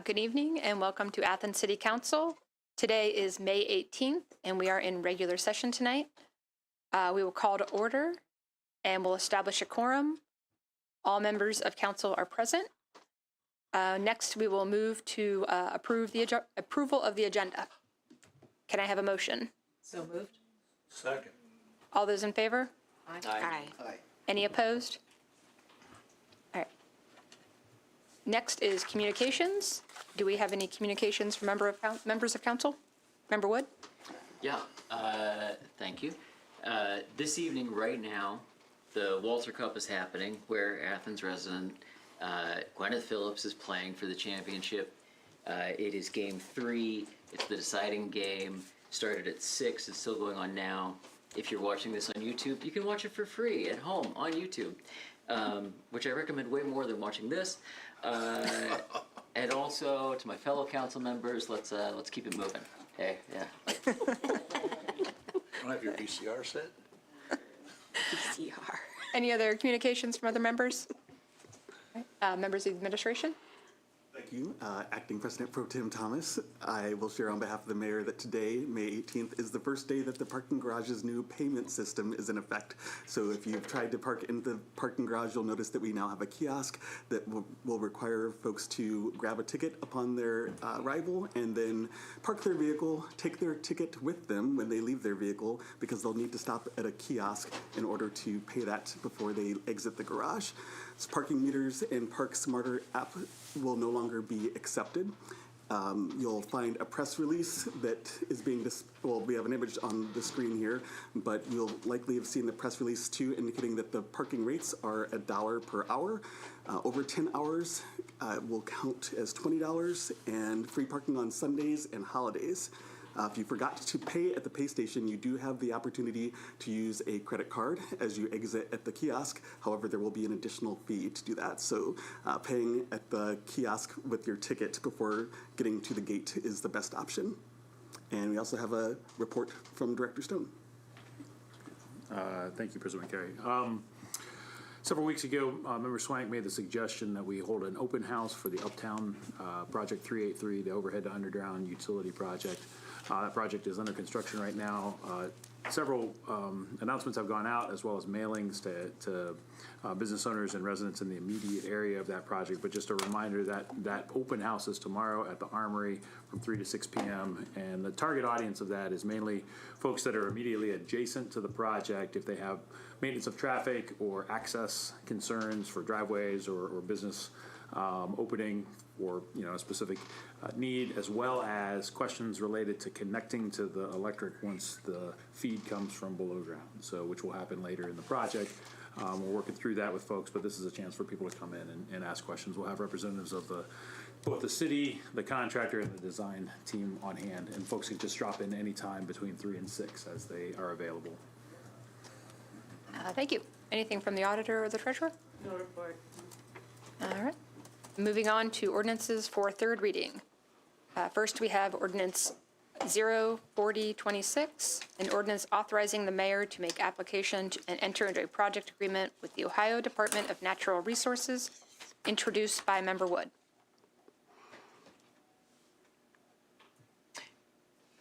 Good evening and welcome to Athens City Council. Today is May 18th and we are in regular session tonight. We will call to order and we'll establish a quorum. All members of council are present. Next, we will move to approval of the agenda. Can I have a motion? So moved. Second. All those in favor? Aye. Any opposed? All right. Next is communications. Do we have any communications from members of council? Member Wood? Yeah, thank you. This evening, right now, the Walter Cup is happening, where Athens resident Gwyneth Phillips is playing for the championship. It is game 3. It's the deciding game. Started at 6. It's still going on now. If you're watching this on YouTube, you can watch it for free at home on YouTube, which I recommend way more than watching this. And also to my fellow council members, let's keep it moving. Hey, yeah. Don't have your VCR set? VCR. Any other communications from other members? Members of the administration? Thank you. Acting President Pro Tem Thomas, I will share on behalf of the mayor that today, May 18th, is the first day that the parking garage's new payment system is in effect. So if you've tried to park in the parking garage, you'll notice that we now have a kiosk that will require folks to grab a ticket upon their arrival and then park their vehicle, take their ticket with them when they leave their vehicle, because they'll need to stop at a kiosk in order to pay that before they exit the garage. So parking meters and Park Smarter app will no longer be accepted. You'll find a press release that is being well, we have an image on the screen here, but you'll likely have seen the press release too, indicating that the parking rates are $1 per hour. Over 10 hours will count as $20, and free parking on Sundays and holidays. If you forgot to pay at the pay station, you do have the opportunity to use a credit card as you exit at the kiosk. However, there will be an additional fee to do that. So paying at the kiosk with your ticket before getting to the gate is the best option. And we also have a report from Director Stone. Thank you, President McCary. Several weeks ago, Member Swank made the suggestion that we hold an open house for the Uptown Project 383, the overhead to underground utility project. That project is under construction right now. Several announcements have gone out, as well as mailings to business owners and residents in the immediate area of that project. But just a reminder that that open house is tomorrow at the Armory from 3 to 6 p.m. And the target audience of that is mainly folks that are immediately adjacent to the project. If they have maintenance of traffic or access concerns for driveways or business opening or a specific need, as well as questions related to connecting to the electric once the feed comes from below ground, so which will happen later in the project. We're working through that with folks, but this is a chance for people to come in and ask questions. We'll have representatives of both the city, the contractor, and the design team on hand, and folks can just drop in any time between 3 and 6 as they are available. Thank you. Anything from the auditor or the treasurer? No report. All right. Moving on to ordinances for third reading. First, we have ordinance 04026, an ordinance authorizing the mayor to make application and enter into a project agreement with the Ohio Department of Natural Resources, introduced by Member Wood.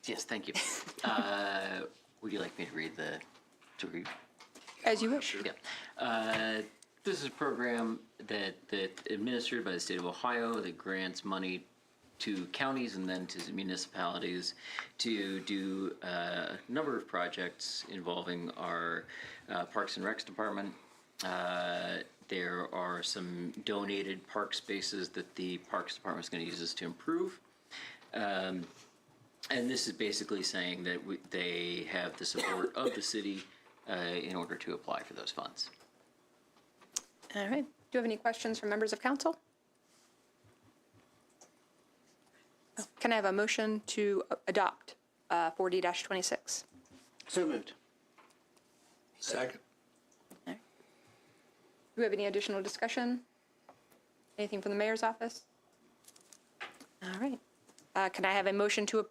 Yes, thank you. Would you like me to read As you wish. Yeah. This is a program that administered by the state of Ohio that grants money to counties and then to municipalities to do a number of projects involving our Parks and Recs department. There are some donated park spaces that the Parks department is going to use this to improve. And this is basically saying that they have the support of the city in order to apply for those funds. All right. Do you have any questions from members of council? Can I have a motion to adopt 40-26? So moved. Second. All right. Do we have any additional discussion? Anything from the mayor's office? All right. Can I have a motion to,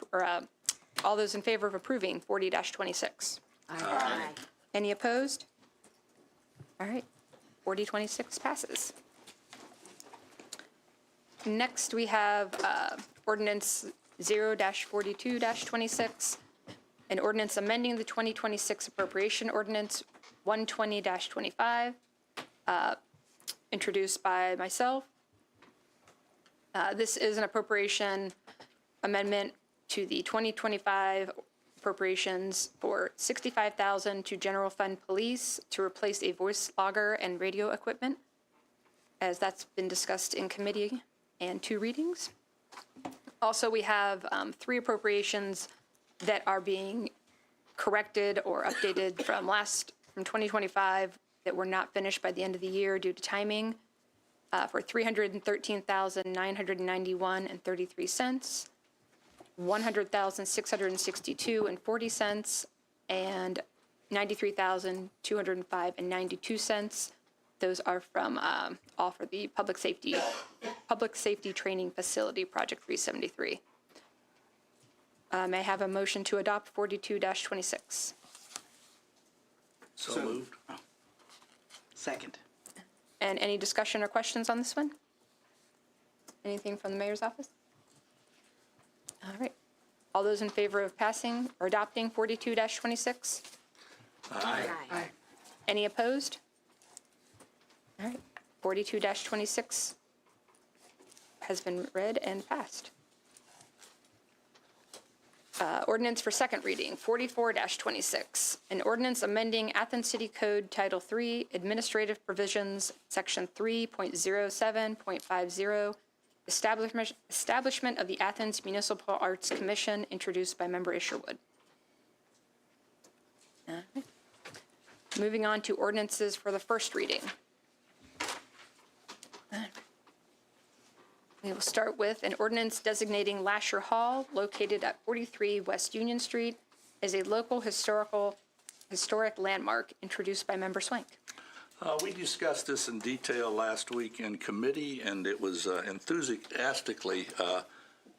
all those in favor of approving 40-26? Aye. Any opposed? All right. 4026 passes. Next, we have ordinance 0-42-26, an ordinance amending the 2026 appropriation ordinance 120-25, introduced by myself. This is an appropriation amendment to the 2025 appropriations for $65,000 to general fund police to replace a voice logger and radio equipment, as that's been discussed in committee and 2 readings. Also, we have 3 appropriations that are being corrected or updated from 2025 that were not finished by the end of the year due to timing, for $313,991.33, $100,662.40, and $93,205.92. Those are from all for the public safety training facility, Project 373. May I have a motion to adopt 42-26? So moved. Second. And any discussion or questions on this one? Anything from the mayor's office? All right. All those in favor of passing or adopting 42-26? Aye. Aye. Any opposed? All right. 42-26 has been read and passed. Ordinance for second reading, 44-26, an ordinance amending Athens City Code Title III Administrative Provisions, Section 3.07.50, establishment of the Athens Municipal Arts Commission, introduced by Member Isherwood. All right. Moving on to ordinances for the first reading. We will start with an ordinance designating Lasher Hall, located at 43 West Union Street, as a local historic landmark, introduced by Member Swank. We discussed this in detail last week in committee, and it was enthusiastically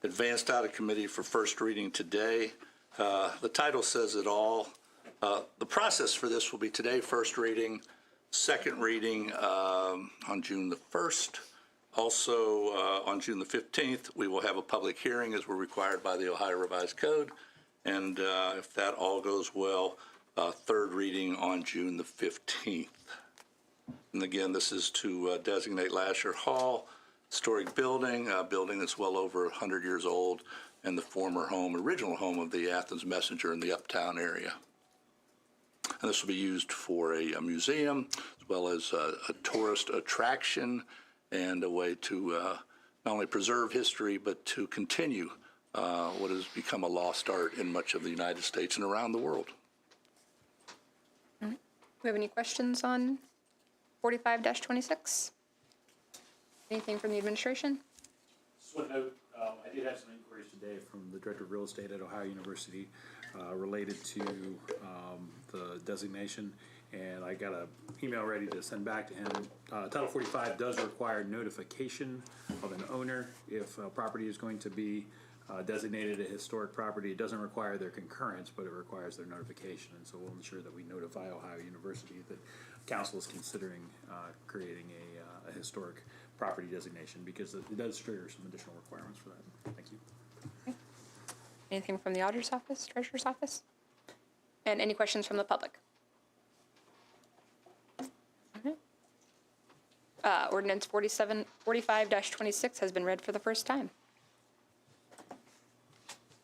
advanced out of committee for first reading today. The title says it all. The process for this will be today, first reading, second reading on June the 1st. Also, on June the 15th, we will have a public hearing as we're required by the Ohio Revised Code. And if that all goes well, third reading on June the 15th. And again, this is to designate Lasher Hall, historic building, a building that's well over 100 years old, and the former home, original home of the Athens Messenger in the Uptown area. And this will be used for a museum, as well as a tourist attraction, and a way to not only preserve history, but to continue what has become a lost art in much of the United States and around the world. Do we have any questions on 45-26? Anything from the administration? Just want to note, I did have some inquiries today from the Director of Real Estate at Ohio University related to the designation, and I got an email ready to send back to him. Title 45 does require notification of an owner if a property is going to be designated a historic property. It doesn't require their concurrence, but it requires their notification, and so we'll ensure that we notify Ohio University that council is considering creating a historic property designation, because it does trigger some additional requirements for that. Thank you. Okay. Anything from the auditor's office, treasurer's office? And any questions from the public? Ordinance 45-26 has been read for the first time.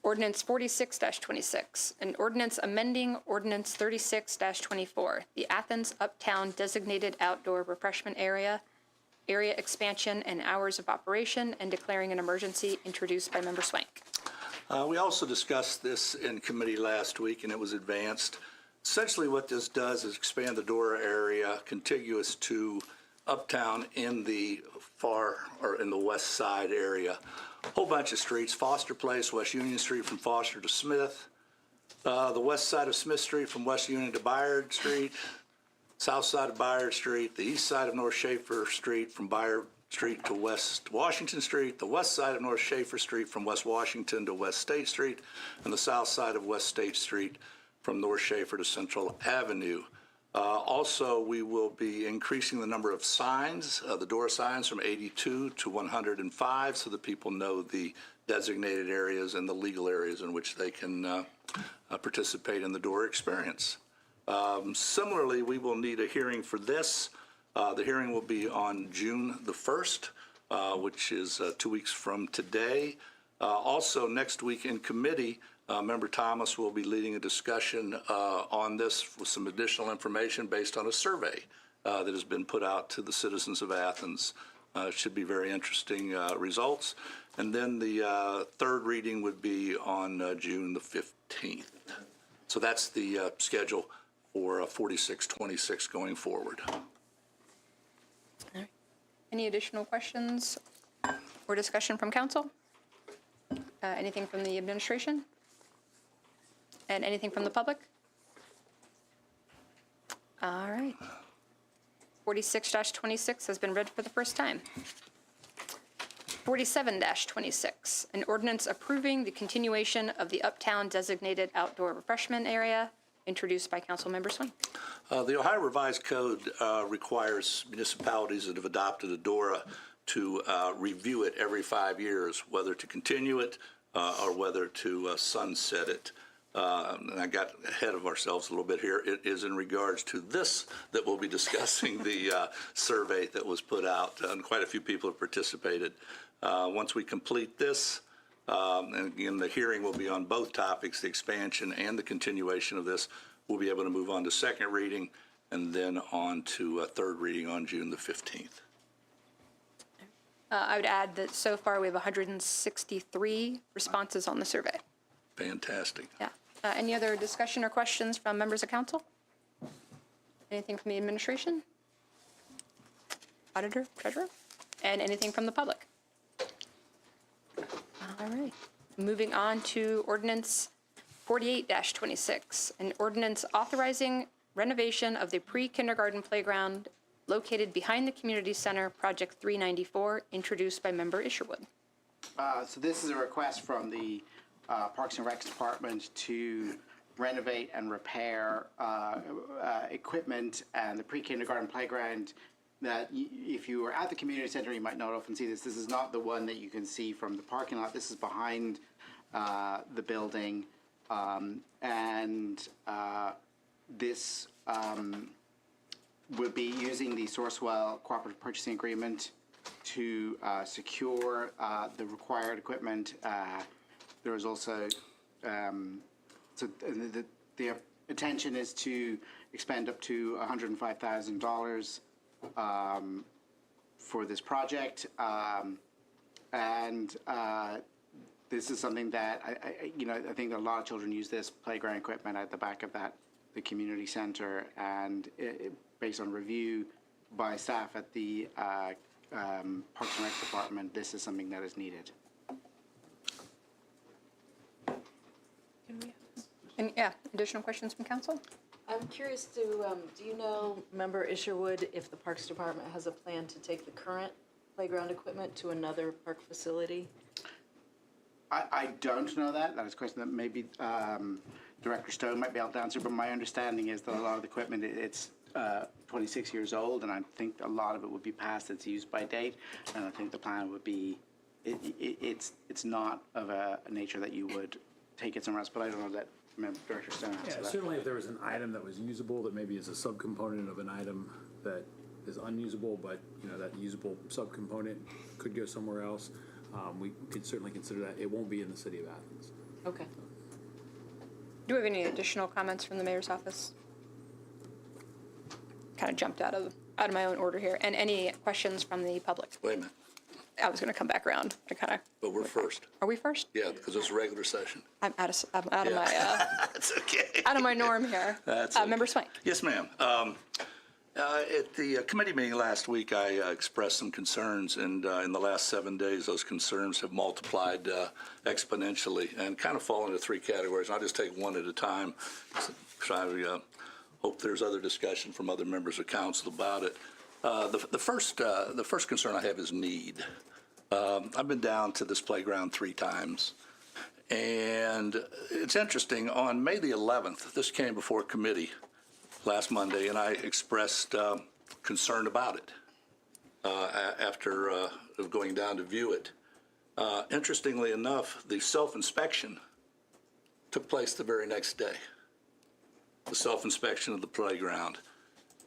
Ordinance 46-26, an ordinance amending Ordinance 36-24, the Athens Uptown Designated Outdoor Refreshment Area expansion and hours of operation, and declaring an emergency, introduced by Member Swank. We also discussed this in committee last week, and it was advanced. Essentially what this does is expand the door area contiguous to Uptown in the in the west side area. Whole bunch of streets: Foster Place, West Union Street from Foster to Smith, the west side of Smith Street from West Union to Bayard Street, south side of Bayard Street, the east side of North Schaefer Street from Bayard Street to West Washington Street, the west side of North Schaefer Street from West Washington to West State Street, and the south side of West State Street from North Schaefer to Central Avenue. Also, we will be increasing the number of signs, the door signs, from 82 to 105, so that people know the designated areas and the legal areas in which they can participate in the door experience. Similarly, we will need a hearing for this. The hearing will be on June the 1st, which is 2 weeks from today. Also, next week in committee, Member Thomas will be leading a discussion on this with some additional information based on a survey that has been put out to the citizens of Athens. Should be very interesting results. And then the third reading would be on June the 15th. So that's the schedule for 4626 going forward. Any additional questions or discussion from council? Anything from the administration? And anything from the public? All right. 46-26 has been read for the first time. 47-26, an ordinance approving the continuation of the Uptown designated outdoor refreshment area, introduced by Councilmember Swain. The Ohio Revised Code requires municipalities that have adopted a DORA to review it every 5 years, whether to continue it or whether to sunset it. And I got ahead of ourselves a little bit here. It is in regards to this that we'll be discussing, the survey that was put out, and quite a few people have participated. Once we complete this, and again, the hearing will be on both topics, the expansion and the continuation of this. We'll be able to move on to second reading and then on to third reading on June the 15th. I would add that so far we have 163 responses on the survey. Fantastic. Yeah. Any other discussion or questions from members of council? Anything from the administration? Auditor, treasurer? And anything from the public? All right. Moving on to ordinance 48-26, an ordinance authorizing renovation of the pre-kindergarten playground located behind the community center, project 394, introduced by member Isherwood. So this is a request from the Parks and Recs Department to renovate and repair equipment and the pre-kindergarten playground that if you were at the community center, you might not often see this. This is not the one that you can see from the parking lot. This is behind the building. This would be using the Sourcewell Cooperative Purchasing Agreement to secure the required equipment. There is also, the intention is to expend up to $105,000 for this project. This is something that, I think a lot of children use this playground equipment at the back of the community center, and based on review by staff at the Parks and Rec Department, this is something that is needed. And yeah, additional questions from council? I'm curious to, do you know, Member Isherwood, if the Parks Department has a plan to take the current playground equipment to another park facility? I don't know that. That is a question that maybe Director Stone might be able to answer, but my understanding is that a lot of the equipment, it's 26 years old, and I think a lot of it would be past its use-by date, and I think the plan would be, it's not of a nature that you would take it somewhere else, but I don't know that Director Stone answer Yeah, that. certainly if there was an item that was usable that maybe is a subcomponent of an item that is unusable, but that usable subcomponent could go somewhere else, we could certainly consider that. It won't be in the city of Athens. Okay. Do we have any additional comments from the mayor's office? Kind of jumped out of my own order here. And any questions from the public? Wait a minute, I was going to come back around. but we're first. Are we first? Yeah, because it's a regular session. I'm out of my That's okay. out of my norm here. That's okay. Member Swank. Yes, ma'am. At the committee meeting last week, I expressed some concerns, and in the last 7 days, those concerns have multiplied exponentially and kind of fall into three categories. I'll just take one at a time. I hope there's other discussion from other members of council about it. The first concern I have is need. I've been down to this playground 3 times, and it's interesting. On May the 11th, this came before committee. last Monday, and I expressed concern about it after going down to view it. Interestingly enough, the self-inspection took place the very next day, the self-inspection of the playground.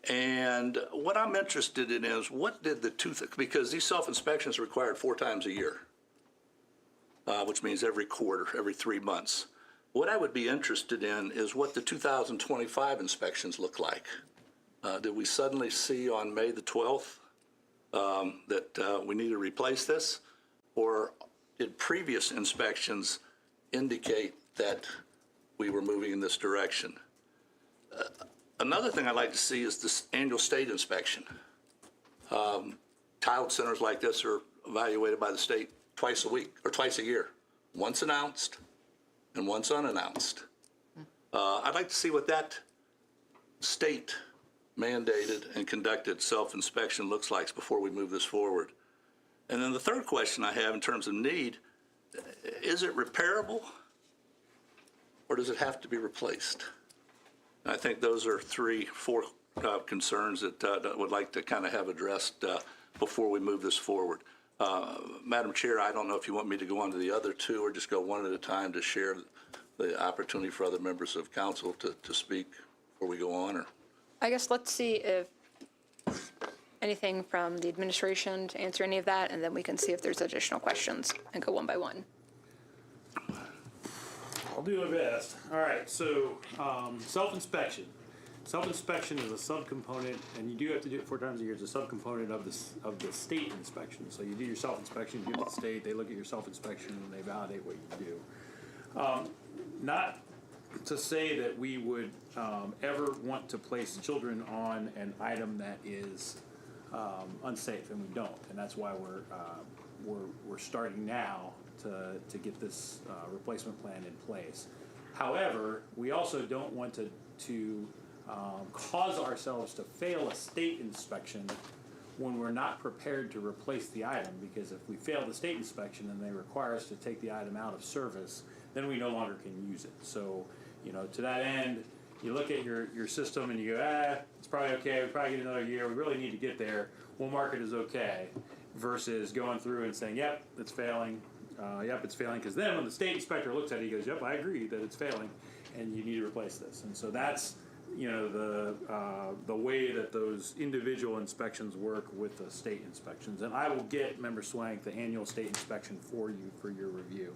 And what I'm interested in is what did because these self-inspections are required 4 times a year, which means every quarter, every 3 months. What I would be interested in is what the 2025 inspections look like. Did we suddenly see on May the 12th that we need to replace this? Or did previous inspections indicate that we were moving in this direction? Another thing I'd like to see is this annual state inspection. Child centers like this are evaluated by the state twice a week or twice a year, once announced and once unannounced. I'd like to see what that state mandated and conducted self-inspection looks like before we move this forward. And then the third question I have in terms of need, is it repairable or does it have to be replaced? I think those are 4 concerns that I would like to kind of have addressed before we move this forward. Madam Chair, I don't know if you want me to go on to the other 2 or just go one at a time to share the opportunity for other members of council to speak before we go on. Or I guess let's see if anything from the administration to answer any of that, and then we can see if there's additional questions and go one by one. I'll do my best. All right, so self-inspection. Self-inspection is a subcomponent, and you do have to do it 4 times a year. It's a subcomponent of the state inspection. So you do your self-inspection, you give it to the state, they look at your self-inspection, and they validate what you do. Not to say that we would ever want to place children on an item that is unsafe, and we don't, and that's why we're starting now to get this replacement plan in place. However, we also don't want to cause ourselves to fail a state inspection when we're not prepared to replace the item, because if we fail the state inspection and they require us to take the item out of service, then we no longer can use it. So, to that end, you look at your system and you go, it's probably okay, we probably get another year, we really need to get there, we'll mark it as okay, versus going through and saying, yep, it's failing, because then when the state inspector looks at it, he goes, yep, I agree that it's failing, and you need to replace this. And so that's, the way that those individual inspections work with the state inspections. And I will get, Member Swank, the annual state inspection for you for your review.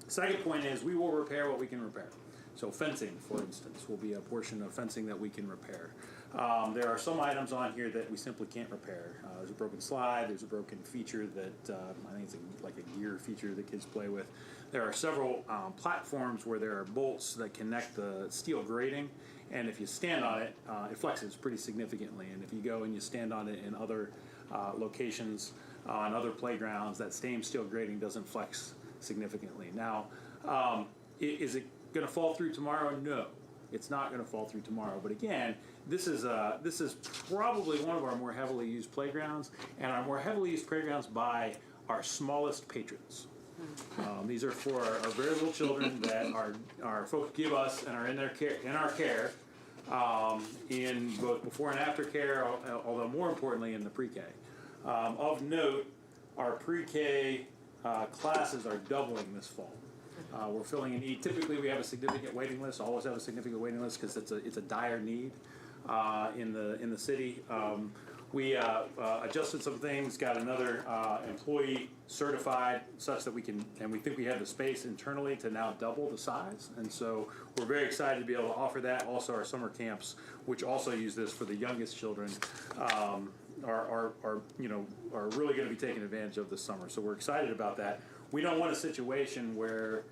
Second point is we will repair what we can repair. So fencing, for instance, will be a portion of fencing that we can repair. There are some items on here that we simply can't repair. There's a broken slide, there's a broken feature that I think it's like a gear feature that kids play with. There are several platforms where there are bolts that connect the steel grating, and if you stand on it, it flexes pretty significantly. And if you go and you stand on it in other locations, on other playgrounds, that same steel grating doesn't flex significantly. Now, is it going to fall through tomorrow? No, it's not going to fall through tomorrow. But again, this is probably one of our more heavily used playgrounds, and our more heavily used playgrounds by our smallest patrons. These are for our very little children that our folks give us and are in our care, in both before and after care, although more importantly in the pre-K. Of note, our pre-K classes are doubling this fall. We're filling a need. Typically, we have a significant waiting list. Always have a significant waiting list because it's a dire need in the city. We adjusted some things, got another employee certified such that we can, and we think we have the space internally to now double the size. And so we're very excited to be able to offer that. Also, our summer camps, which also use this for the youngest children, are really going to be taking advantage of this summer. So we're excited about that. We don't want a situation where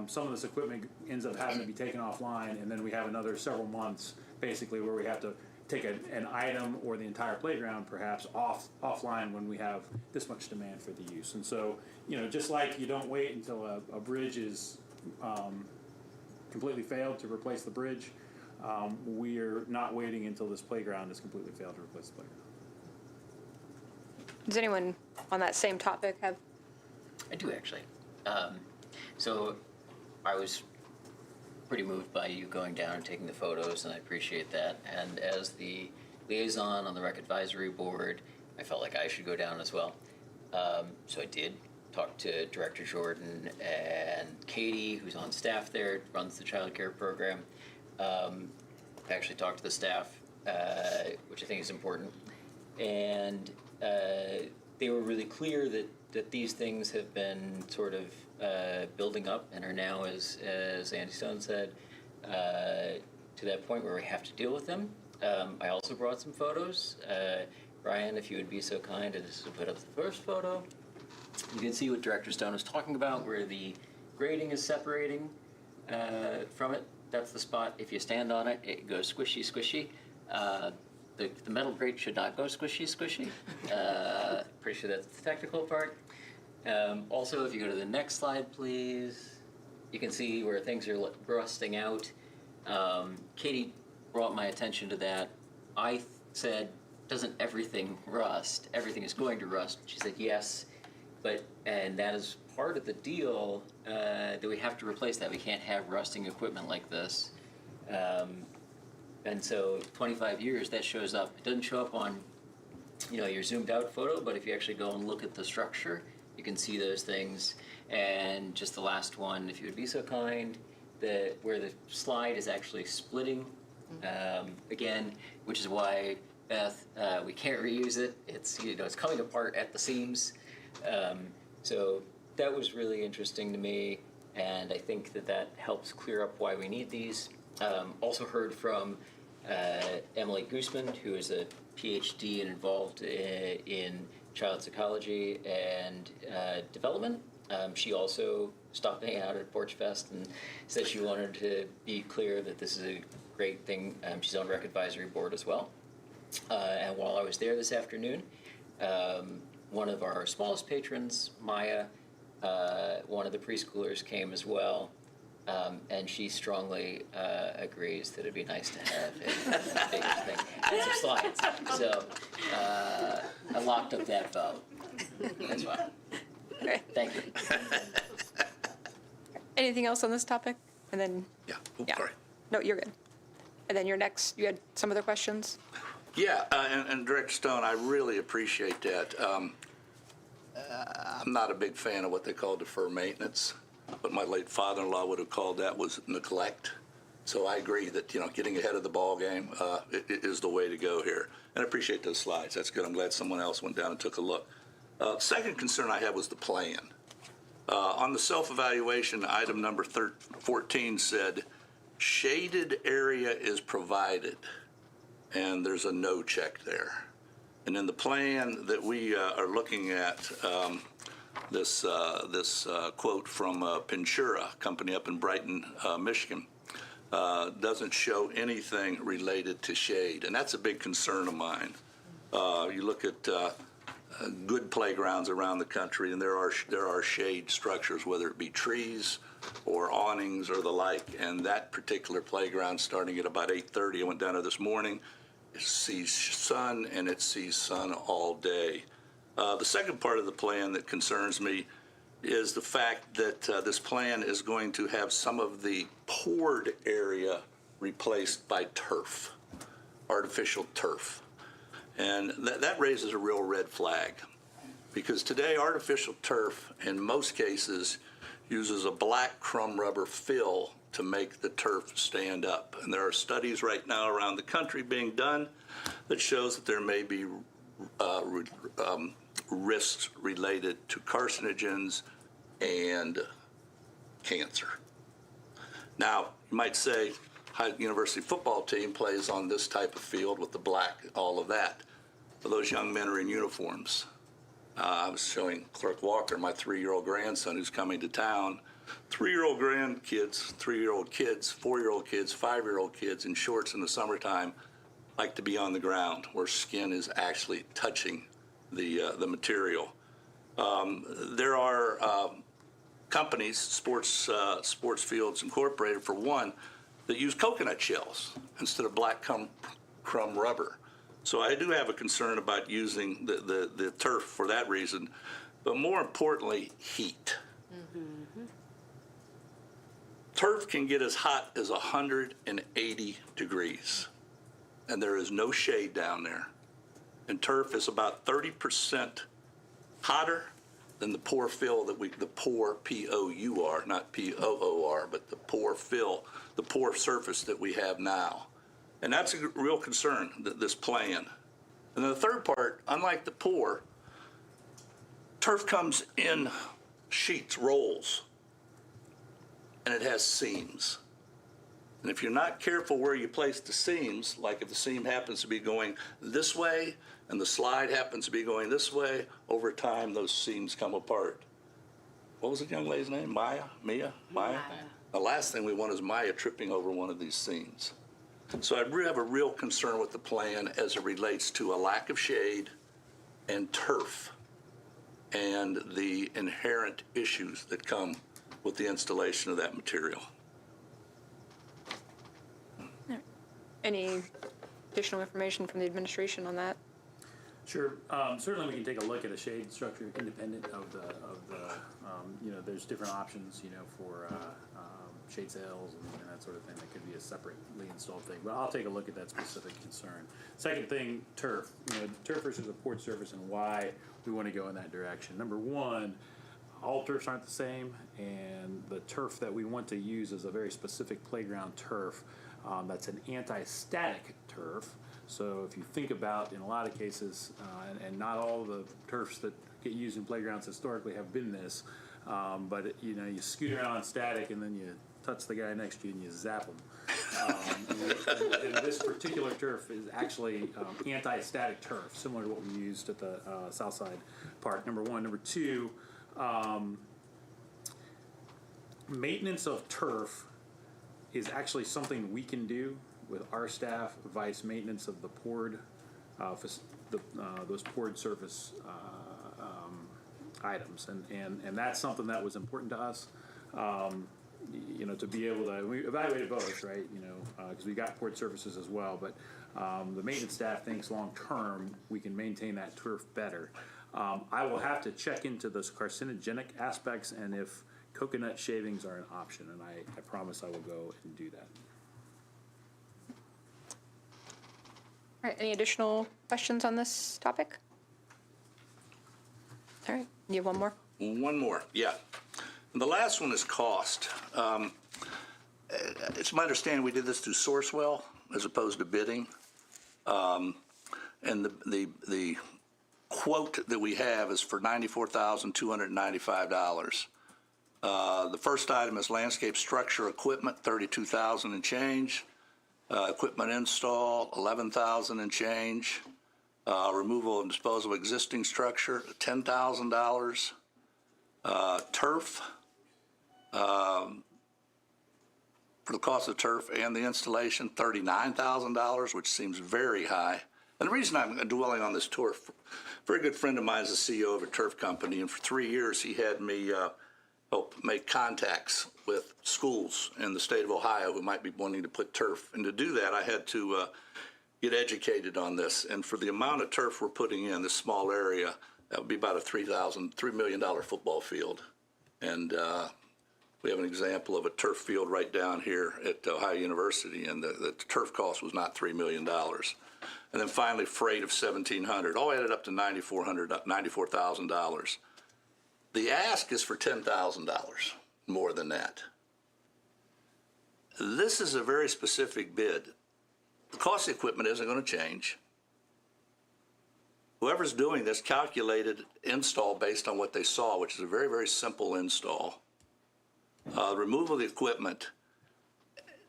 some of this equipment ends up having to be taken offline, and then we have another several months basically where we have to take an item or the entire playground perhaps offline when we have this much demand for the use. And so, just like you don't wait until a bridge is completely failed to replace the bridge, we're not waiting until this playground is completely failed to replace the playground. Does anyone on that same topic have? I do actually. So I was pretty moved by you going down and taking the photos, and I appreciate that. And as the liaison on the Rec Advisory Board, I felt like I should go down as well. So I did talk to Director Jordan and Katie, who's on staff there, runs the child care program. I actually talked to the staff, which I think is important. And they were really clear that these things have been sort of building up and are now, as Andy Stone said, to that point where we have to deal with them. I also brought some photos. Brian, if you would be so kind as to put up the first photo. You can see what Director Stone was talking about, where the grading is separating from it. That's the spot. If you stand on it, it goes squishy, squishy. The metal grate should not go squishy, squishy. Pretty sure that's the technical part. Also, if you go to the next slide, please, you can see where things are rusting out. Katie brought my attention to that. I said, doesn't everything rust? Everything is going to rust. She said, yes, and that is part of the deal, that we have to replace that. We can't have rusting equipment like this. And so 25 years, that shows up. It doesn't show up on, your zoomed out photo, but if you actually go and look at the structure, you can see those things. And just the last one, if you would be so kind, where the slide is actually splitting, again, which is why, Beth, we can't reuse it. It's, it's coming apart at the seams. So that was really interesting to me, and I think that helps clear up why we need these. Also heard from Emily Gooseman, who is a PhD and involved in child psychology and development. She also stopped me out at Porch Fest and said she wanted to be clear that this is a great thing. She's on Rec Advisory Board as well. And while I was there this afternoon, one of our smallest patrons, Maya, one of the preschoolers came as well. And she strongly agrees that it'd be nice to have a bigger thing and some slides. So I locked up that vote as well. Okay. Thank you. Anything else on this topic? And then, Yeah. yeah. Sorry. No, you're good. And then you had some other questions? Yeah, and Director Stone, I really appreciate that. I'm not a big fan of what they call defer maintenance. What my late father-in-law would have called that was neglect. So I agree that, getting ahead of the ball game is the way to go here. And I appreciate those slides. That's good. I'm glad someone else went down and took a look. Second concern I had was the plan. On the self-evaluation, item number 14 said, shaded area is provided, and there's a no check there. And in the plan that we are looking at, this quote from Pinchura company up in Brighton, Michigan, doesn't show anything related to shade, and that's a big concern of mine. You look at good playgrounds around the country, and there are shade structures, whether it be trees or awnings or the like. And that particular playground, starting at about 8:30, I went down there this morning. It sees sun, and it sees sun all day. The second part of the plan that concerns me is the fact that this plan is going to have some of the poured area replaced by turf, artificial turf. And that raises a real red flag, because today artificial turf in most cases uses a black crumb rubber fill to make the turf stand up. And there are studies right now around the country being done that shows that there may be risks related to carcinogens and cancer. Now, you might say, University football team plays on this type of field with the black, all of that. But those young men are in uniforms. I was showing Clerk Walker, my 3-year-old grandson who's coming to town. 3-year-old grandkids, 3-year-old kids, 4-year-old kids, 5-year-old kids in shorts in the summertime like to be on the ground where skin is actually touching the material. There are companies, Sports Fields Incorporated for one, that use coconut shells instead of black crumb rubber. So I do have a concern about using the turf for that reason, but more importantly, heat. Turf can get as hot as 180 degrees, and there is no shade down there. And turf is about 30% hotter than the poor fill the poor P-O-U-R, not P-O-O-R, but the poor fill, the poor surface that we have now. And that's a real concern, this plan. And then the third part, unlike the poor, turf comes in sheets, rolls, and it has seams. And if you're not careful where you place the seams, like if the seam happens to be going this way and the slide happens to be going this way, over time those seams come apart. What was the young lady's name? Maya? Maya? The last thing we want is Maya tripping over one of these seams. So I really have a real concern with the plan as it relates to a lack of shade and turf and the inherent issues that come with the installation of that material. Any additional information from the administration on that? Sure. Certainly, we can take a look at a shade structure independent of the there's different options, for shade sails and that sort of thing. That could be a separately installed thing. But I'll take a look at that specific concern. Second thing, turf. Turf versus a poured surface and why we want to go in that direction. Number one, all turfs aren't the same, and the turf that we want to use is a very specific playground turf. That's an anti-static turf. So if you think about, in a lot of cases, and not all the turfs that get used in playgrounds historically have been this, but you scoot around on static and then you touch the guy next to you and you zap him. And this particular turf is actually anti-static turf, similar to what we used at the Southside Park. Number one. Number two, maintenance of turf is actually something we can do with our staff, vice maintenance of the poured, those poured surface items, and that's something that was important to us. To be able to, we evaluated both, right? Because we got poured surfaces as well, but the maintenance staff thinks long term we can maintain that turf better. I will have to check into those carcinogenic aspects and if coconut shavings are an option, and I promise I will go and do that. All right, any additional questions on this topic? All right, you have one more? One more, yeah. And the last one is cost. It's my understanding we did this through Sourcewell as opposed to bidding. And the quote that we have is for $94,295. The first item is landscape structure equipment, $32,000 and change. Equipment install, $11,000 and change. Removal and disposal of existing structure, $10,000. Turf, for the cost of turf and the installation, $39,000, which seems very high. And the reason I'm dwelling on this turf, a very good friend of mine is the CEO of a turf company, and for 3 years he had me help make contacts with schools in the state of Ohio who might be wanting to put turf. And to do that, I had to get educated on this. And for the amount of turf we're putting in this small area, that would be about a $3 million football field. And we have an example of a turf field right down here at Ohio University, and the turf cost was not $3 million. And then finally, freight of $1,700, all added up to $94,000. The ask is for $10,000 more than that. This is a very specific bid. The cost of the equipment isn't going to change. Whoever's doing this calculated install based on what they saw, which is a very, very simple install. Removal of the equipment.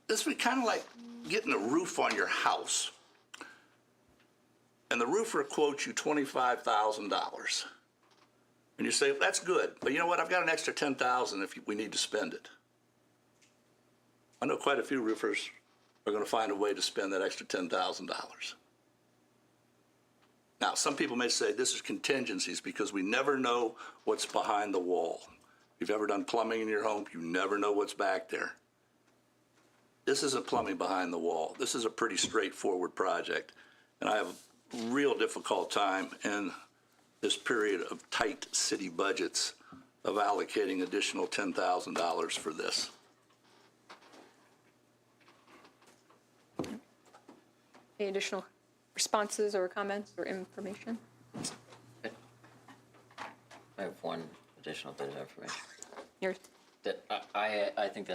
This would be kind of like getting a roof on your house. And the roofer quotes you $25,000. And you say, that's good, but you know what? I've got an extra $10,000 if we need to spend it. I know quite a few roofers are going to find a way to spend that extra $10,000. Now, some people may say this is contingencies because we never know what's behind the wall. If you've ever done plumbing in your home, you never know what's back there. This isn't plumbing behind the wall. This is a pretty straightforward project. And I have a real difficult time in this period of tight city budgets of allocating additional $10,000 for this. Any additional responses or comments or information? I have one additional bit of information. Yours? That I think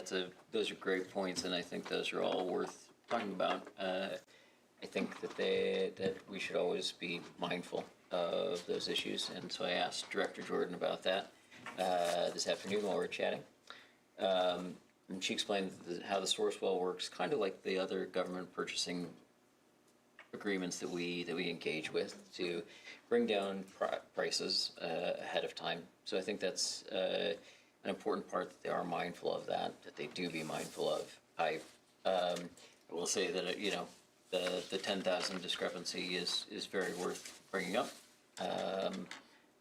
those are great points, and I think those are all worth talking about. I think that we should always be mindful of those issues, and so I asked Director Jordan about that this afternoon while we were chatting. And she explained how the Sourcewell works, kind of like the other government purchasing agreements that we engage with to bring down prices ahead of time. So I think that's an important part, that they are mindful of that they do be mindful of. I will say that the 10,000 discrepancy is very worth bringing up.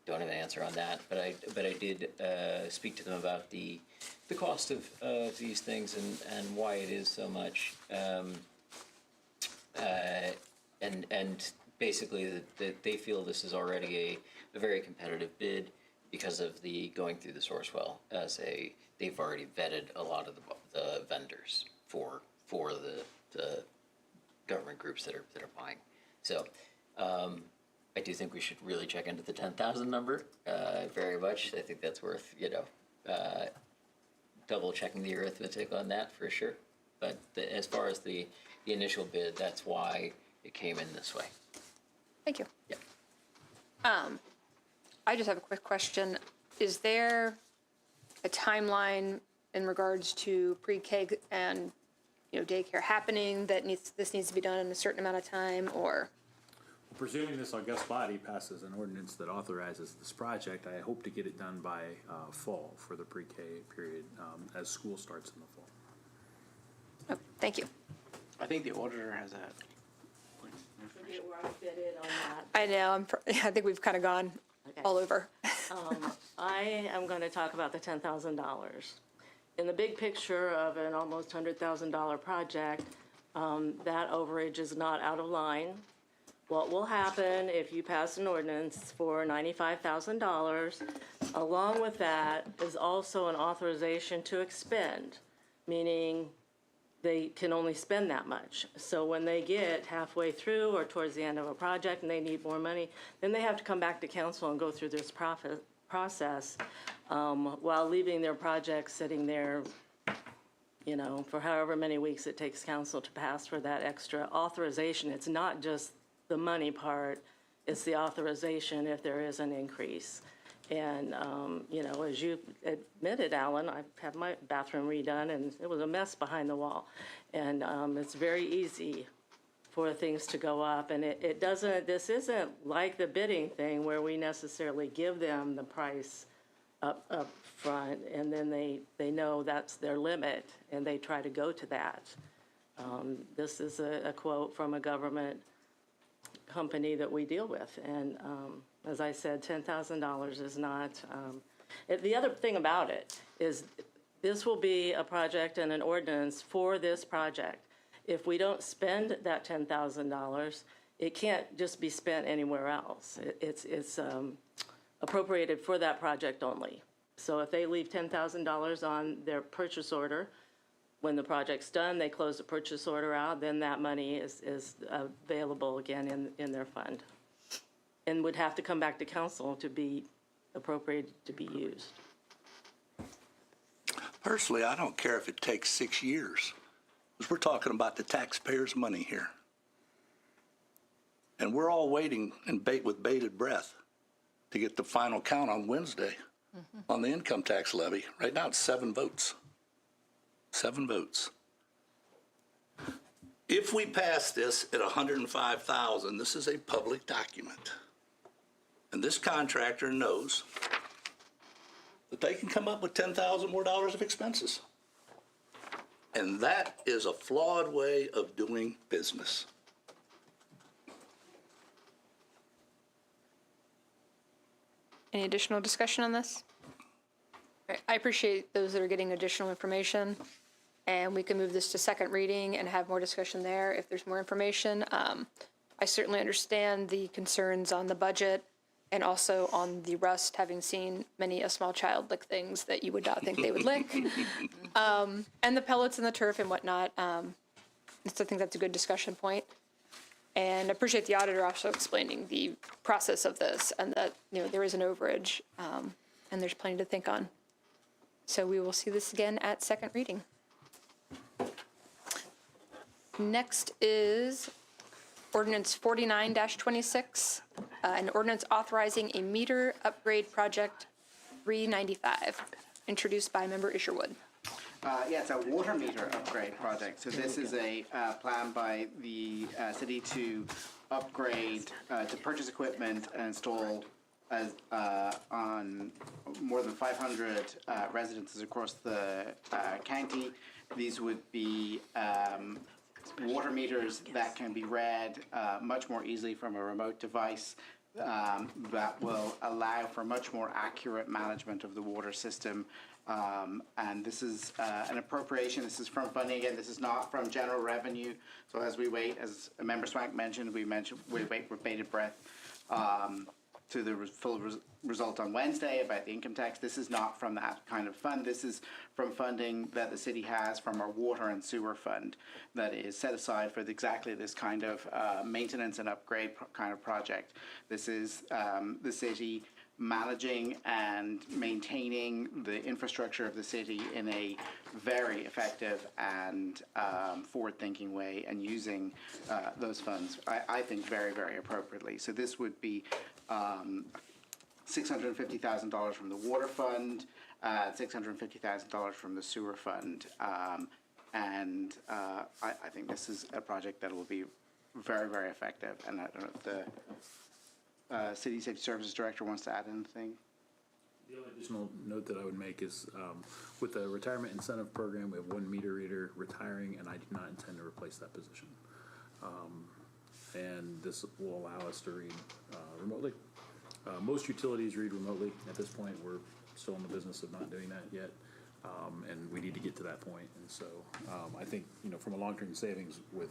Don't have an answer on that, but I did speak to them about the cost of these things and why it is so much. And basically that they feel this is already a very competitive bid because of the going through the Sourcewell they've already vetted a lot of the vendors for the government groups that are buying. So I do think we should really check into the 10,000 number very much. I think that's worth double checking the arithmetic on that for sure. But as far as the initial bid, that's why it came in this way. Thank you. Yeah. I just have a quick question. Is there a timeline in regards to pre-K and daycare happening that this needs to be done in a certain amount of time, or? Presuming this august body passes an ordinance that authorizes this project, I hope to get it done by fall for the pre-K period as school starts in the fall. Oh, thank you. I think the auditor has a. We're outfitted on that. I know. I think we've kind of gone all over. I am going to talk about the $10,000. In the big picture of an almost $100,000 project, that overage is not out of line. What will happen if you pass an ordinance for $95,000, along with that is also an authorization to expend, meaning they can only spend that much. So when they get halfway through or towards the end of a project and they need more money, then they have to come back to council and go through this process while leaving their project sitting there, for however many weeks it takes council to pass for that extra authorization. It's not just the money part, it's the authorization if there is an increase. And, as you admitted, Alan, I've had my bathroom redone, and it was a mess behind the wall. And it's very easy for things to go up. And this isn't like the bidding thing where we necessarily give them the price up front, and then they know that's their limit, and they try to go to that. This is a quote from a government company that we deal with. And as I said, $10,000 is not, the other thing about it is this will be a project and an ordinance for this project. If we don't spend that $10,000, it can't just be spent anywhere else. It's appropriated for that project only. So if they leave $10,000 on their purchase order, when the project's done, they close the purchase order out, then that money is available again in their fund and would have to come back to council to be appropriated to be used. Personally, I don't care if it takes 6 years, because we're talking about the taxpayers' money here. And we're all waiting with bated breath to get the final count on Wednesday on the income tax levy. Right now, it's 7 votes. 7 votes. If we pass this at $105,000, this is a public document. And this contractor knows that they can come up with $10,000 more of expenses. And that is a flawed way of doing business. Any additional discussion on this? I appreciate those that are getting additional information, and we can move this to second reading and have more discussion there if there's more information. I certainly understand the concerns on the budget and also on the rust, having seen many a small child lick things that you would not think they would lick, and the pellets and the turf and whatnot. So I think that's a good discussion point. And I appreciate the auditor also explaining the process of this and that, there is an overage, and there's plenty to think on. So we will see this again at second reading. Next is ordinance 49-26, an ordinance authorizing a meter upgrade project 395, introduced by member Isherwood. Yeah, it's a water meter upgrade project. So this is a plan by the city to upgrade, to purchase equipment and install on more than 500 residences across the county. These would be water meters that can be read much more easily from a remote device. That will allow for much more accurate management of the water system. And this is an appropriation. This is from funding. Again, this is not from general revenue. So as we wait, as Member Swank mentioned, we wait with bated breath to the full result on Wednesday about the income tax. This is not from that kind of fund. This is from funding that the city has from our water and sewer fund that is set aside for exactly this kind of maintenance and upgrade kind of project. This is the city managing and maintaining the infrastructure of the city in a very effective and forward-thinking way, and using those funds, I think, very, very appropriately. So this would be $650,000 from the water fund, $650,000 from the sewer fund, and I think this is a project that will be very, very effective. And I don't know if the City Safety Services Director wants to add anything. The only additional note that I would make is with the retirement incentive program, we have one meter reader retiring, and I do not intend to replace that position. And this will allow us to read remotely. Most utilities read remotely. At this point, we're still in the business of not doing that yet, and we need to get to that point. And so I think, from a long-term savings with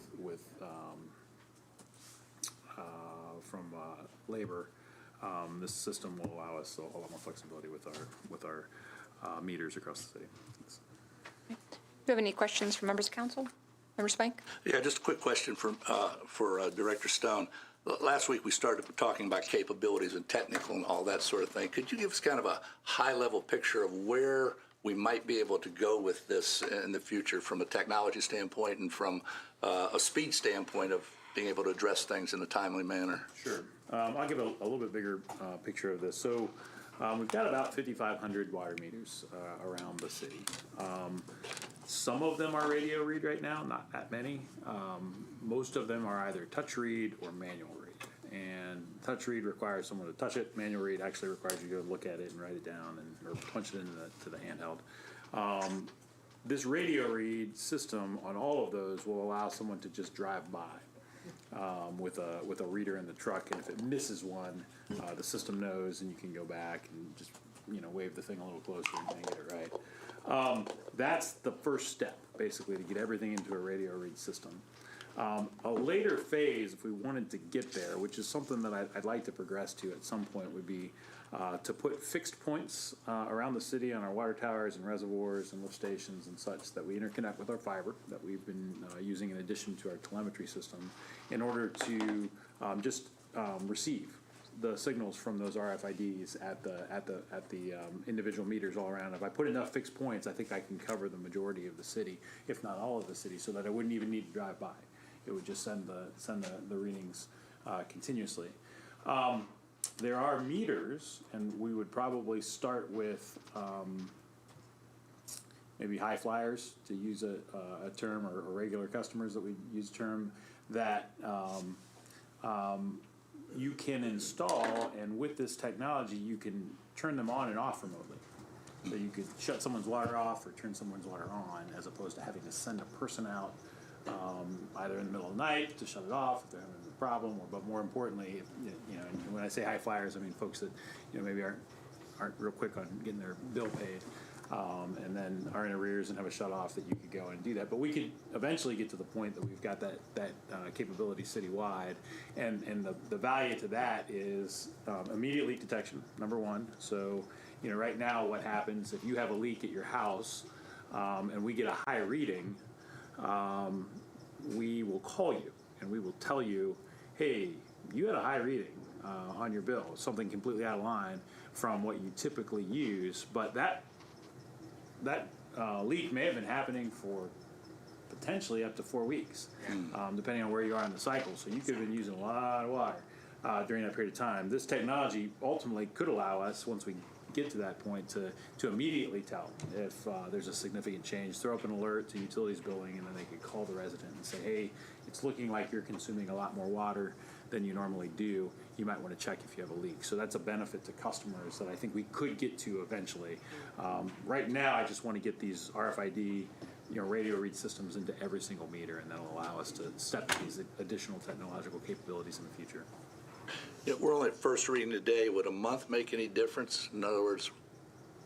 from labor, this system will allow us a lot more flexibility with our meters across the city. Thanks. Do you have any questions from members of council? Member Spank? Yeah, just a quick question for Director Stone. Last week we started talking about capabilities and technical and all that sort of thing. Could you give us kind of a high-level picture of where we might be able to go with this in the future from a technology standpoint and from a speed standpoint of being able to address things in a timely manner? Sure. I'll give a little bit bigger picture of this. So we've got about 5,500 water meters around the city. Some of them are radio read right now, not that many. Most of them are either touch read or manual read. And touch read requires someone to touch it. Manual read actually requires you to go look at it and write it down or punch it into the handheld. This radio read system on all of those will allow someone to just drive by with a reader in the truck, and if it misses one, the system knows, and you can go back and just wave the thing a little closer and get it right. That's the first step, basically, to get everything into a radio read system. A later phase, if we wanted to get there, which is something that I'd like to progress to at some point, would be to put fixed points around the city on our water towers and reservoirs and lift stations and such that we interconnect with our fiber that we've been using in addition to our telemetry system in order to just receive the signals from those RFIDs at the individual meters all around. If I put enough fixed points, I think I can cover the majority of the city, if not all of the city, so that I wouldn't even need to drive by. It would just send the readings continuously. There are meters, and we would probably start with maybe high flyers, to use a term, or regular customers that we use a term, that you can install, and with this technology you can turn them on and off remotely. So you could shut someone's water off or turn someone's water on, as opposed to having to send a person out either in the middle of the night to shut it off if they're having a problem, but more importantly, and when I say high flyers, I mean folks that maybe aren't real quick on getting their bill paid, and then are in arrears and have a shut off, that you could go and do that. But we could eventually get to the point that we've got that capability citywide, and the value to that is immediate leak detection, number one. So right now what happens if you have a leak at your house and we get a high reading, we will call you and we will tell you hey, you had a high reading on your bill, something completely out of line from what you typically use, but that leak may have been happening for potentially up to 4 weeks, depending on where you are in the cycle. So you could have been using a lot of water during that period of time. This technology ultimately could allow us, once we get to that point, to immediately tell if there's a significant change, throw up an alert to utilities billing, and then they could call the resident and say, hey, it's looking like you're consuming a lot more water than you normally do. You might want to check if you have a leak. So that's a benefit to customers that I think we could get to eventually. Right now, I just want to get these RFID, radio read systems into every single meter, and that'll allow us to step into these additional technological capabilities in the future. Yeah, we're only at first reading today. Would a month make any difference? In other words,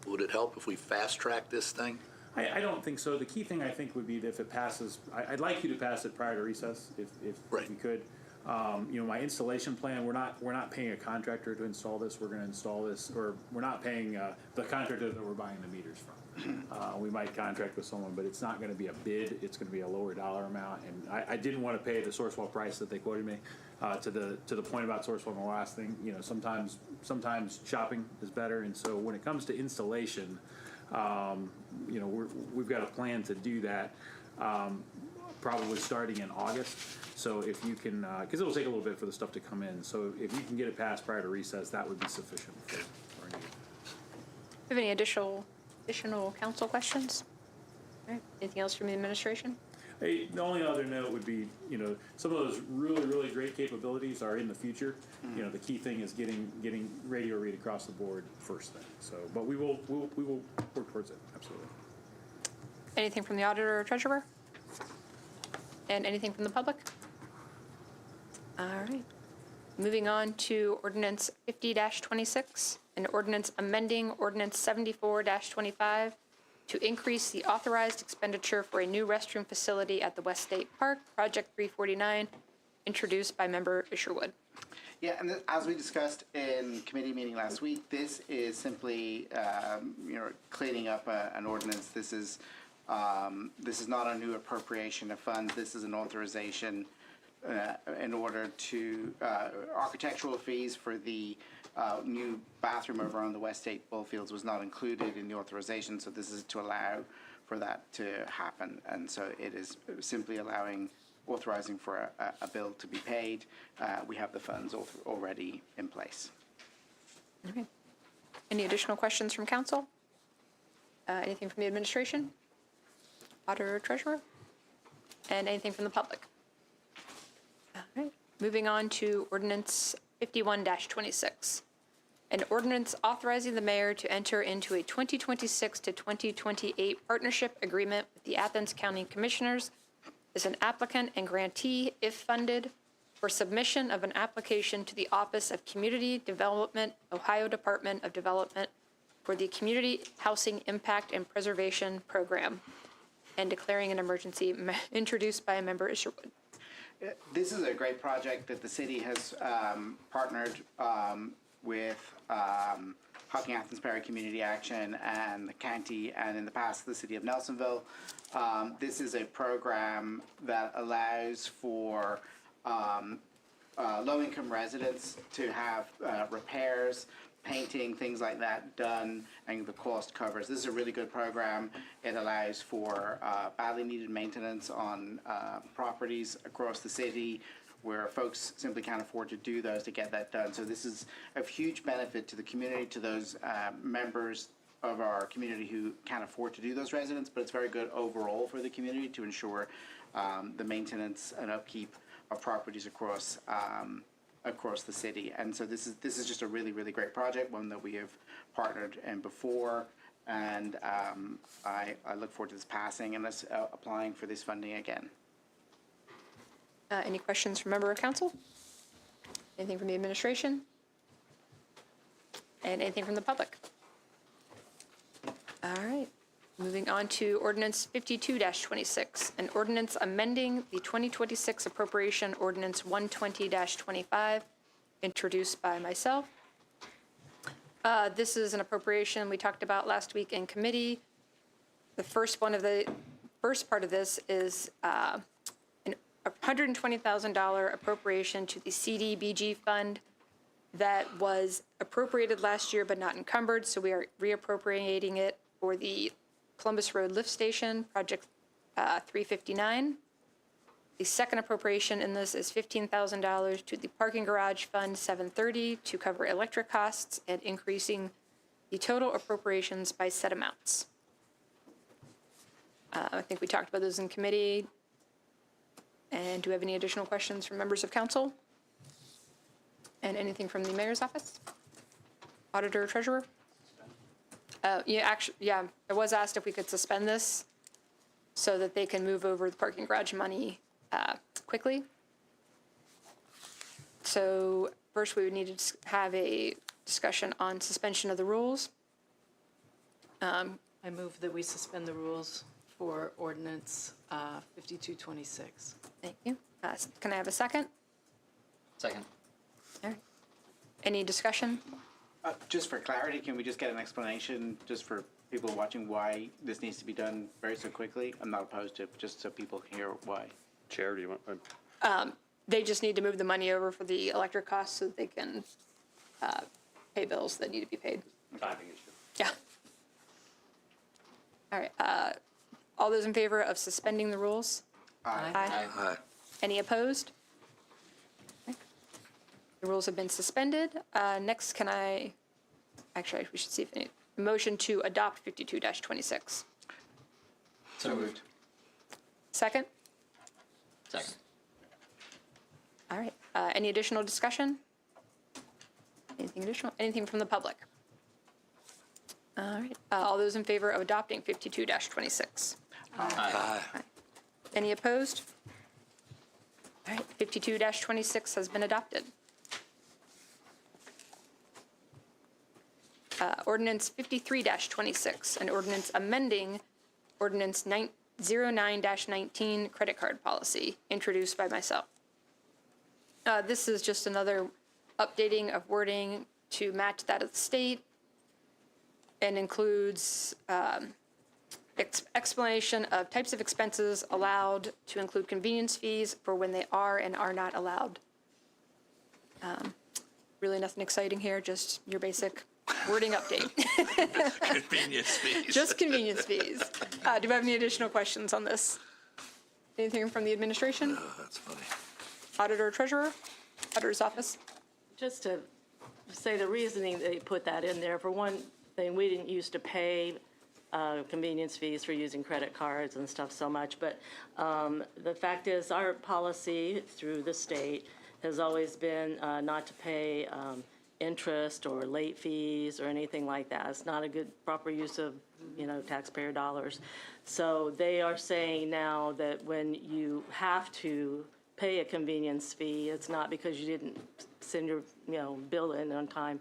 would it help if we fast track this thing? I don't think so. The key thing I think would be that if it passes, I'd like you to pass it prior to recess, if Right. you could. My installation plan, we're not paying a contractor to install this. We're going to install this, or we're not paying the contractor that we're buying the meters from. We might contract with someone, but it's not going to be a bid. It's going to be a lower dollar amount. And I didn't want to pay the Sourcewell price that they quoted me. To the point about Sourcewell, the last thing, sometimes shopping is better. And so when it comes to installation, we've got a plan to do that. Probably starting in August. So if you can, because it'll take a little bit for the stuff to come in. So if you can get it passed prior to recess, that would be sufficient for our need. Have any additional council questions? All right. Anything else from the administration? Hey, the only other note would be, some of those really, really great capabilities are in the future. The key thing is getting radio read across the board first thing. So, but we will work towards it. Absolutely. Anything from the auditor or treasurer? And anything from the public? All right. Moving on to ordinance 50-26, an ordinance amending ordinance 74-25 to increase the authorized expenditure for a new restroom facility at the West State Park, Project 349, introduced by Member Isherwood. Yeah, and as we discussed in committee meeting last week, this is simply, cleaning up an ordinance. This is not a new appropriation of funds. This is an authorization in order to architectural fees for the new bathroom over on the West State Bullfields was not included in the authorization, so this is to allow for that to happen. And so it is simply authorizing for a bill to be paid. We have the funds already in place. Okay. Any additional questions from council? Anything from the administration? Auditor or treasurer? And anything from the public? All right. Moving on to ordinance 51-26. An ordinance authorizing the mayor to enter into a 2026 to 2028 partnership agreement with the Athens County Commissioners as an applicant and grantee, if funded, for submission of an application to the Office of Community Development, Ohio Department of Development, for the Community Housing Impact and Preservation Program, and declaring an emergency, introduced by Member Isherwood. This is a great project that the city has partnered with Hocking Athens Perry Community Action and the county, and in the past the city of Nelsonville. This is a program that allows for low-income residents to have repairs, painting, things like that done, and the cost covers. This is a really good program. It allows for badly needed maintenance on properties across the city where folks simply can't afford to do those to get that done. So this is a huge benefit to the community, to those members of our community who can't afford to do those residents, but it's very good overall for the community to ensure the maintenance and upkeep of properties across the city. And so this is just a really, really great project, one that we have partnered in before, and I look forward to this passing and us applying for this funding again. Any questions from member of council? Anything from the administration? And anything from the public? All right. Moving on to ordinance 52-26, an ordinance amending the 2026 appropriation ordinance 120-25, introduced by myself. This is an appropriation we talked about last week in committee. The first part of this is $120,000 appropriation to the CDBG fund that was appropriated last year but not encumbered, so we are reappropriating it for the Columbus Road Lift Station, Project 359. The second appropriation in this is $15,000 to the Parking Garage Fund 730 to cover electric costs and increasing the total appropriations by set amounts. I think we talked about those in committee. And do we have any additional questions from members of council? And anything from the mayor's office? Auditor, treasurer? Yeah, I was asked if we could suspend this so that they can move over the parking garage money quickly. So first, we would need to have a discussion on suspension of the rules. I move that we suspend the rules for ordinance 5226. Thank you. Can I have a second? Second. All right. Any discussion? Just for clarity, can we just get an explanation, just for people watching, why this needs to be done very so quickly? I'm not opposed to it, just so people can hear why. Chair, do you want? They just need to move the money over for the electric costs so that they can pay bills that need to be paid. Timing issue. Yeah. All right. All those in favor of suspending the rules? Aye. Aye. Any opposed? Okay. The rules have been suspended. Next, actually, we should see if any, motion to adopt 52-26. So moved. Second? Second. All right. Any additional discussion? Anything additional? Anything from the public? All right. All those in favor of adopting 52-26? Aye. Any opposed? All right. 52-26 has been adopted. Ordinance 53-26, an ordinance amending Ordinance 09-19 credit card policy, introduced by myself. This is just another updating of wording to match that of the state and includes explanation of types of expenses allowed to include convenience fees for when they are and are not allowed. Really nothing exciting here, just your basic wording update. Convenience fees. Just convenience fees. Do we have any additional questions on this? Anything from the administration? Oh, that's funny. Auditor, treasurer? Auditor's office? Just to say the reasoning they put that in there, for one thing, we didn't used to pay convenience fees for using credit cards and stuff so much, but the fact is our policy through the state has always been not to pay interest or late fees or anything like that. It's not a good, proper use of, taxpayer dollars. So they are saying now that when you have to pay a convenience fee, it's not because you didn't send your, bill in on time.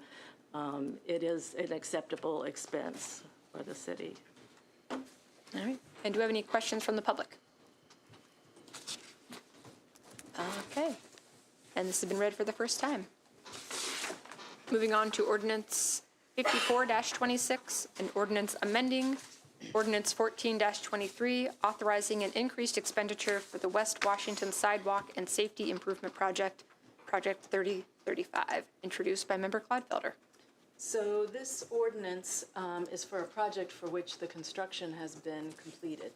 It is an acceptable expense for the city. All right. And do we have any questions from the public? Okay. And this has been read for the first time. Moving on to ordinance 54-26, an ordinance amending ordinance 14-23, authorizing an increased expenditure for the West Washington Sidewalk and Safety Improvement Project, Project 3035, introduced by Member Clodfelder. So this ordinance is for a project for which the construction has been completed,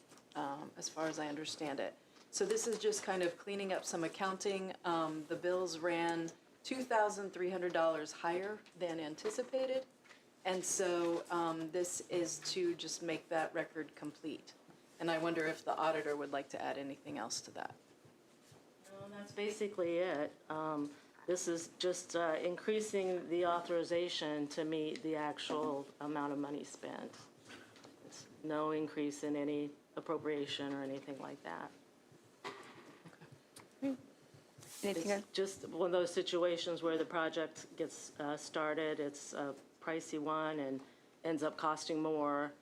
as far as I understand it. So this is just kind of cleaning up some accounting. The bills ran $2,300 higher than anticipated. And so this is to just make that record complete. And I wonder if the auditor would like to add anything else to that. Well, that's basically it. This is just increasing the authorization to meet the actual amount of money spent. It's no increase in any appropriation or anything like that. Anything else? It's just one of those situations where the project gets started, it's a pricey one and ends up costing more.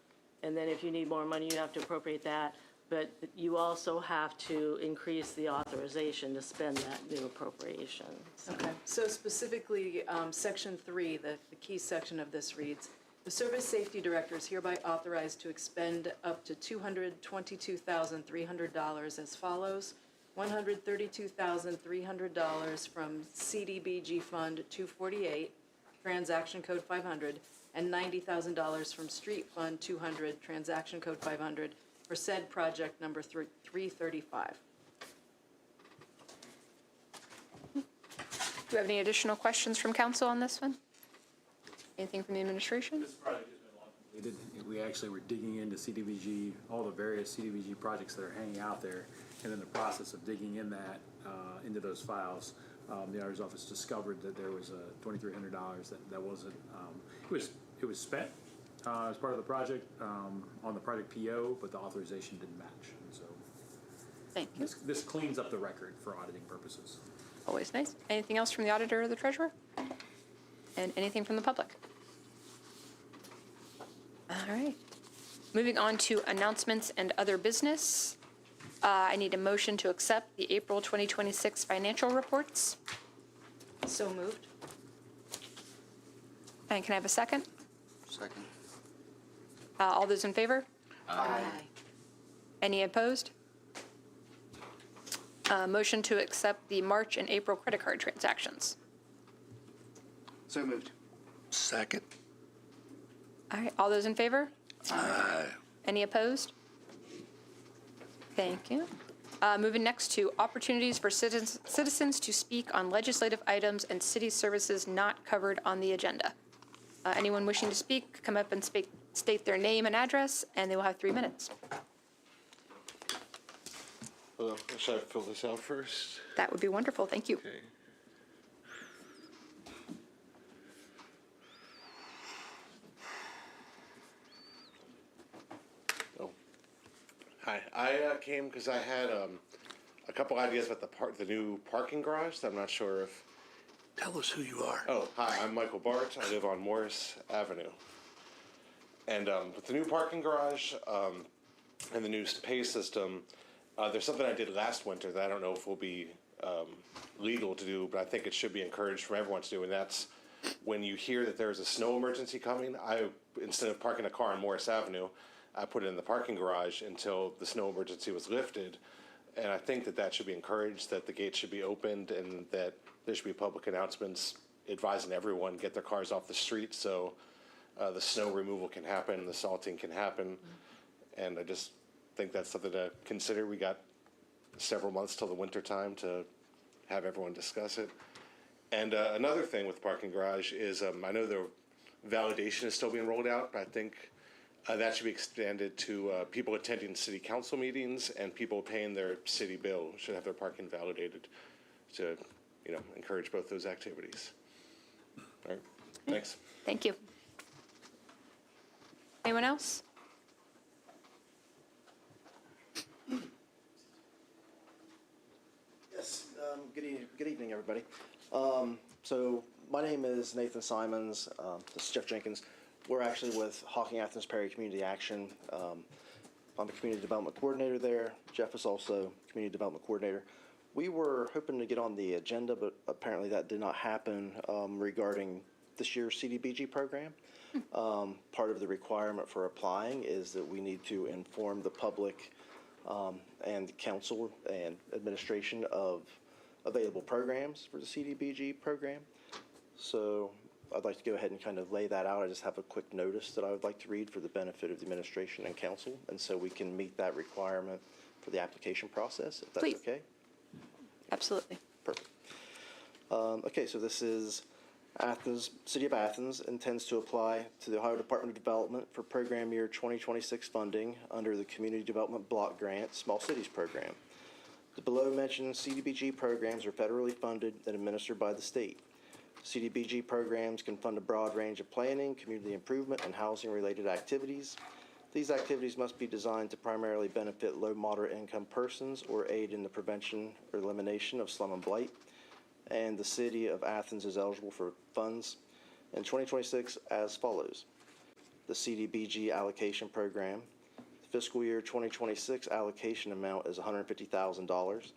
And then if you need more money, you have to appropriate that. But you also have to increase the authorization to spend that new appropriation. Okay, so specifically, Section 3, the key section of this reads, "The Service Safety Director is hereby authorized to expend up to $222,300 as follows. $132,300 from CDBG Fund 248, Transaction Code 500, and $90,000 from Street Fund 200, Transaction Code 500, for said project number 335. Do you have any additional questions from council on this one? Anything from the administration? This project has been long completed. We actually were digging into CDBG, all the various CDBG projects that are hanging out there, and in the process of digging in that, into those files, the auditor's office discovered that there was $2,300 that wasn't, it was spent as part of the project, on the project PO, but the authorization didn't match. And so Thank you. this cleans up the record for auditing purposes. Always nice. Anything else from the auditor or the treasurer? And anything from the public? All right. Moving on to announcements and other business. I need a motion to accept the April 2026 financial reports. So moved. And can I have a second? Second. All those in favor? Aye. Any opposed? Motion to accept the March and April credit card transactions. So moved. Second. All right, all those in favor? Aye. Any opposed? Thank you. Moving next to opportunities for citizens to speak on legislative items and city services not covered on the agenda. Anyone wishing to speak, come up and state their name and address, and they will have 3 minutes. Should I fill this out first? That would be wonderful. Thank you. Okay. Oh. Hi, I came because I had a couple ideas about the new parking garage. I'm not sure if. Tell us who you are. Oh, hi, I'm Michael Bart. I live on Morris Avenue. And with the new parking garage and the new pay system, there's something I did last winter that I don't know if will be legal to do, but I think it should be encouraged for everyone to do, and that's when you hear that there's a snow emergency coming, instead of parking a car on Morris Avenue, I put it in the parking garage until the snow emergency was lifted. And I think that should be encouraged, that the gates should be opened, and that there should be public announcements advising everyone get their cars off the street so the snow removal can happen, the salting can happen. And I just think that's something to consider. We got several months till the winter time to have everyone discuss it. And another thing with the parking garage is I know the validation is still being rolled out, but I think that should be expanded to people attending city council meetings and people paying their city bill should have their parking validated to, encourage both those activities. All right, thanks. Thank you. Anyone else? Yes, good evening, everybody. So my name is Nathan Simons. This is Jeff Jenkins. We're actually with Hocking Athens Perry Community Action. I'm the Community Development Coordinator there. Jeff is also Community Development Coordinator. We were hoping to get on the agenda, but apparently that did not happen regarding this year's CDBG program. Part of the requirement for applying is that we need to inform the public and council and administration of available programs for the CDBG program. So I'd like to go ahead and kind of lay that out. I just have a quick notice that I would like to read for the benefit of the administration and council, and so we can meet that requirement for the application process, if that's Please. okay. Absolutely. Perfect. Okay, so this is Athens, City of Athens intends to apply to the Ohio Department of Development for program year 2026 funding under the Community Development Block Grant Small Cities Program. The below mentioned CDBG programs are federally funded and administered by the state. CDBG programs can fund a broad range of planning, community improvement, and housing-related activities. These activities must be designed to primarily benefit low, moderate income persons or aid in the prevention or elimination of slum and blight. And the City of Athens is eligible for funds in 2026 as follows. The CDBG allocation program. The fiscal year 2026 allocation amount is $150,000.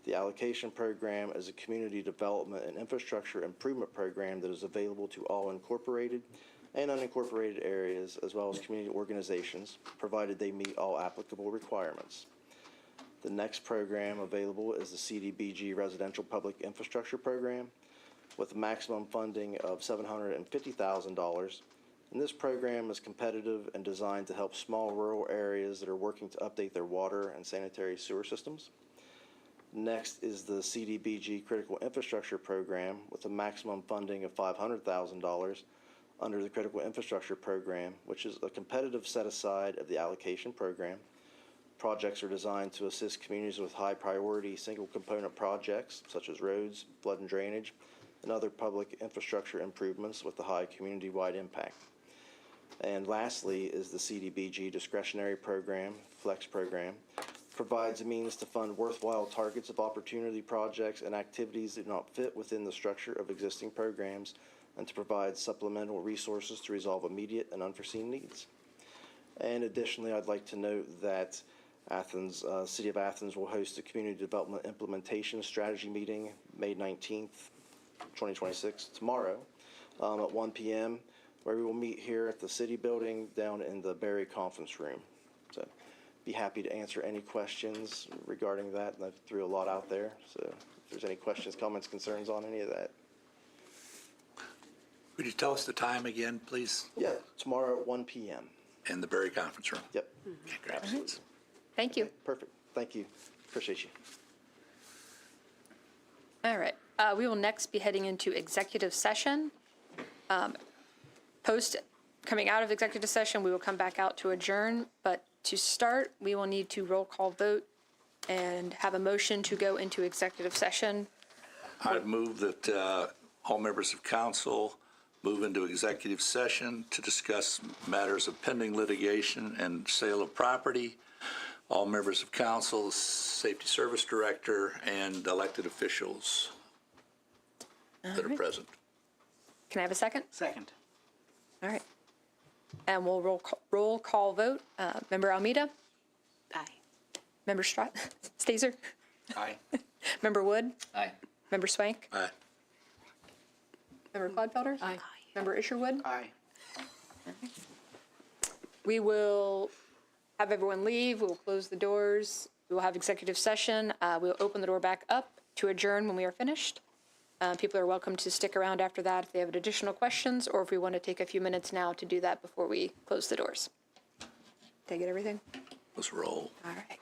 The allocation program is a community development and infrastructure improvement program that is available to all incorporated and unincorporated areas as well as community organizations, provided they meet all applicable requirements. The next program available is the CDBG Residential Public Infrastructure Program with a maximum funding of $750,000. And this program is competitive and designed to help small rural areas that are working to update their water and sanitary sewer systems. Next is the CDBG Critical Infrastructure Program with a maximum funding of $500,000 under the Critical Infrastructure Program, which is a competitive set-aside of the allocation program. Projects are designed to assist communities with high-priority single-component projects such as roads, flood and drainage, and other public infrastructure improvements with a high community-wide impact. And lastly is the CDBG Discretionary Program, Flex Program, provides a means to fund worthwhile targets of opportunity projects and activities that do not fit within the structure of existing programs and to provide supplemental resources to resolve immediate and unforeseen needs. And additionally, I'd like to note that City of Athens will host a Community Development Implementation Strategy meeting May 19th, 2026, tomorrow at 1 p.m., where we will meet here at the City Building down in the Berry Conference Room. So be happy to answer any questions regarding that. And I threw a lot out there, so if there's any questions, comments, concerns on any of that. Would you tell us the time again, please? Yeah, tomorrow at 1 p.m. In the Berry Conference Room? Yep. Okay, great. Thank you. Perfect. Thank you. Appreciate you. All right. We will next be heading into executive session. Coming out of executive session, we will come back out to adjourn. But to start, we will need to roll call vote and have a motion to go into executive session. I'd move that all members of council move into executive session to discuss matters of pending litigation and sale of property. All members of council, the Safety Service Director, and elected officials that are present. Can I have a second? Second. All right. And we'll roll call vote. Member Almeida? Aye. Member Stazer? Aye. Member Wood? Aye. Member Swank? Aye. Member Clodfelder? Aye. Member Isherwood? Aye. We will have everyone leave. We will close the doors. We will have executive session. We'll open the door back up to adjourn when we are finished. People are welcome to stick around after that if they have additional questions, or if we want to take a few minutes now to do that before we close the doors. Did I get everything? Let's roll. All right.